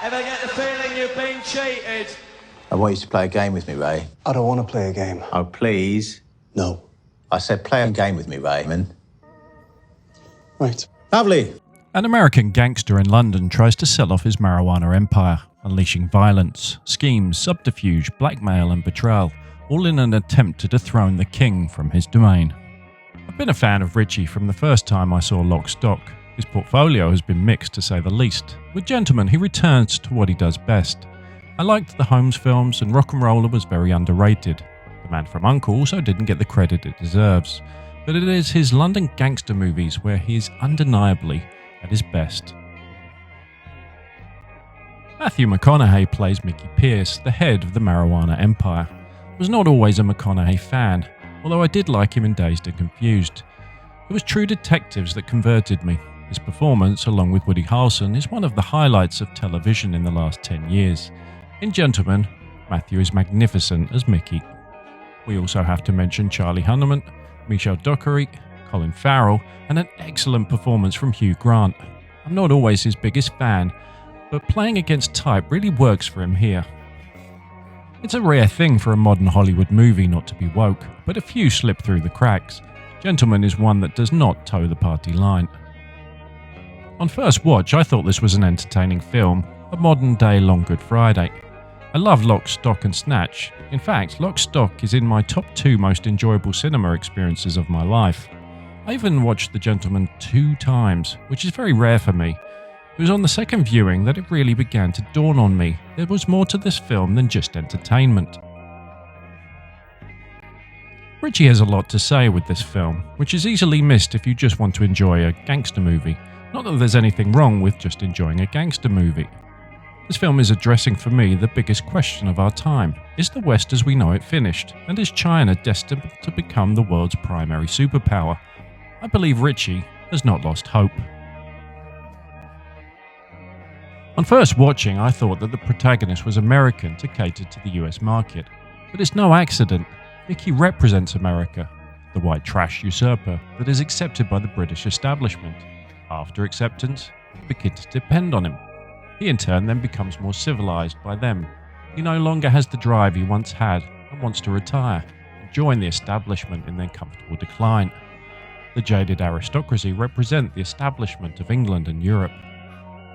Ever get the feeling you've been cheated? I want you to play a game with me, Ray. I don't want to play a game. Oh, please. No. I said play a game with me, Raymond. Right. Lovely. An American gangster in London tries to sell off his marijuana empire, unleashing violence, schemes, subterfuge, blackmail and betrayal, all in an attempt to dethrone the king from his domain. I've been a fan of Ritchie from the first time I saw Lock, Stock. His portfolio has been mixed to say the least. With Gentleman, he returns to what he does best. I liked the Holmes films, and Rock and Roller was very underrated. The Man from U.N.C.L.E. also didn't get the credit it deserves. But it is his London gangster movies where he is undeniably at his best. Matthew McConaughey plays Mickey Pierce, the head of the marijuana empire. I was not always a McConaughey fan, although I did like him in Dazed and Confused. It was True Detectives that converted me. His performance, along with Woody Harrelson, is one of the highlights of television in the last 10 years. In Gentleman, Matthew is magnificent as Mickey. We also have to mention Charlie Hunnam, Michelle Dockery, Colin Farrell, and an excellent performance from Hugh Grant. I'm not always his biggest fan, but playing against type really works for him here. It's a rare thing for a modern Hollywood movie not to be woke, but a few slip through the cracks. Gentleman is one that does not toe the party line. On first watch, I thought this was an entertaining film, a modern-day Long Good Friday. I love Lock, Stock and Snatch. In fact, Lock, Stock is in my top 2 most enjoyable cinema experiences of my life. I even watched The Gentleman 2 times, which is very rare for me. It was on the second viewing that it really began to dawn on me there was more to this film than just entertainment. Ritchie has a lot to say with this film, which is easily missed if you just want to enjoy a gangster movie. Not that there's anything wrong with just enjoying a gangster movie. This film is addressing for me the biggest question of our time. Is the West as we know it finished? And is China destined to become the world's primary superpower? I believe Ritchie has not lost hope. On first watching, I thought that the protagonist was American to cater to the US market. But it's no accident. Mickey represents America, the white trash usurper that is accepted by the British establishment. After acceptance, they begin to depend on him. He in turn then becomes more civilized by them. He no longer has the drive he once had and wants to retire and join the establishment in their comfortable decline. The jaded aristocracy represent the establishment of England and Europe.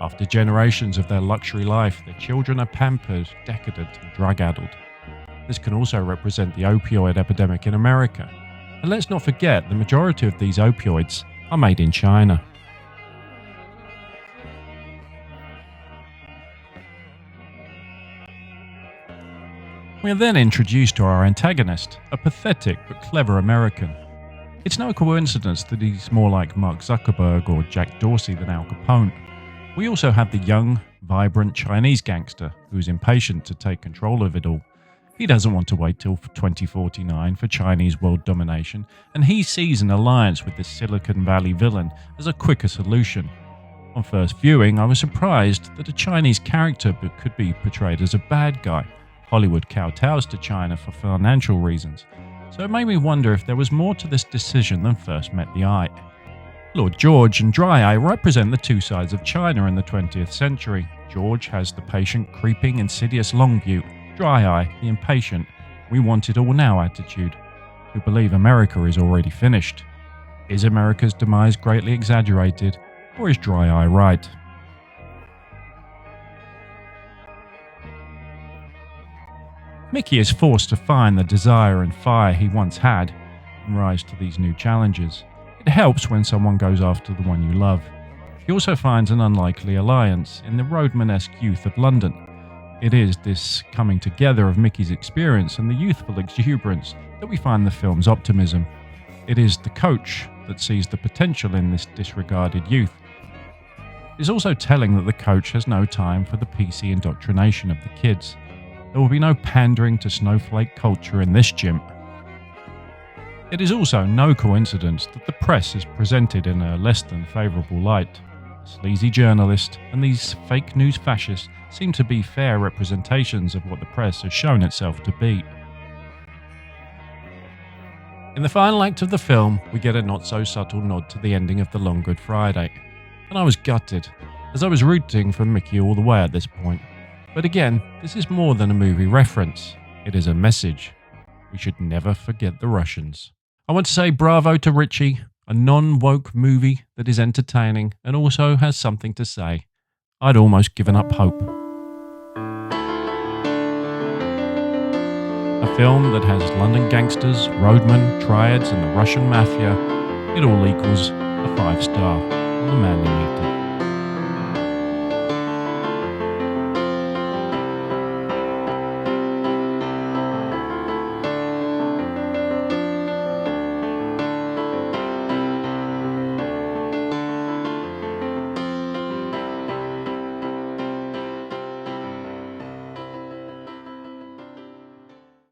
After generations of their luxury life, their children are pampered, decadent and drug-addled. This can also represent the opioid epidemic in America. And let's not forget, the majority of these opioids are made in China. We are then introduced to our antagonist, a pathetic but clever American. It's no coincidence that he's more like Mark Zuckerberg or Jack Dorsey than Al Capone. We also have the young, vibrant Chinese gangster who's impatient to take control of it all. He doesn't want to wait till 2049 for Chinese world domination, and he sees an alliance with this Silicon Valley villain as a quicker solution. On first viewing, I was surprised that a Chinese character could be portrayed as a bad guy. Hollywood kowtows to China for financial reasons, so it made me wonder if there was more to this decision than first met the eye. Lord George and Dry Eye represent the two sides of China in the 20th century. George has the patient, creeping, insidious Longview. Dry Eye, the impatient, we want it all now attitude, who believe America is already finished. Is America's demise greatly exaggerated, or is Dry Eye right? Mickey is forced to find the desire and fire he once had and rise to these new challenges. It helps when someone goes after the one you love. He also finds an unlikely alliance in the roadman-esque youth of London. It is this coming together of Mickey's experience and the youthful exuberance that we find the film's optimism. It is the coach that sees the potential in this disregarded youth. It is also telling that the coach has no time for the PC indoctrination of the kids. There will be no pandering to snowflake culture in this gym. It is also no coincidence that the press is presented in a less than favourable light. A sleazy journalist and these fake news fascists seem to be fair representations of what the press has shown itself to be. In the final act of the film, we get a not-so-subtle nod to the ending of The Long Good Friday, and I was gutted. as I was rooting for Mickey all the way at this point. But again, this is more than a movie reference. It is a message. We should never forget the Russians. I want to say bravo to Ritchie, a non-woke movie that is entertaining and also has something to say. I'd almost given up hope. A film that has London gangsters, roadmen, triads and the Russian mafia. It all equals a 5-star on the Manly Meter.